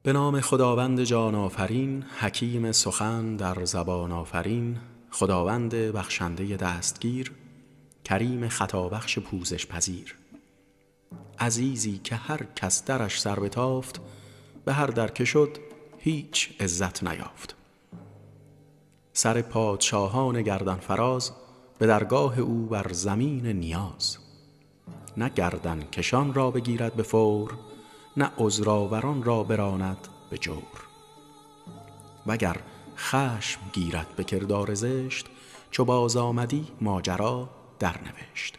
به نام خداوند جان آفرین، حکیم سخن در زبان آفرین، خداوند بخشنده دستگیر، کریم خطابخش پوزش پذیر. عزیزی که هر کس درش سر بتافت، به هر در که شد هیچ عزت نیافت. سر پادشاهان گردن فراز، به درگاه او بر زمین نیاز. نه گردن کشان را بگیرد به فور، نه عذرآوران را براند به جور. وگر خشم گیرد به کردار زشت، چو باز آمدی ماجرا در نوشت.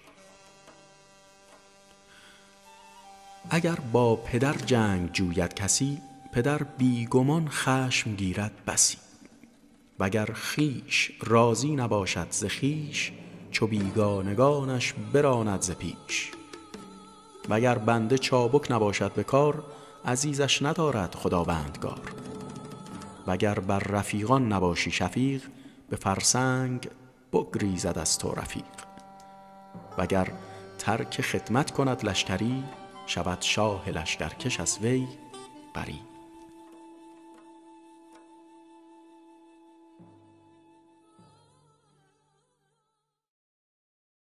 اگر با پدر جنگ جوید کسی، پدر بیگمان خشم گیرد بسی. وگر خویش راضی نباشد ز خویش، چو بیگانگانش براند ز پیش. وگر بنده چابک نباشد به کار، عزیزش ندارد خداوندگار. وگر بر رفیقان نباشی شفیق، به فرسنگ بگریزد از تو رفیق. وگر ترک خدمت کند لشکری، شود شاه لشکرکش از وی بری.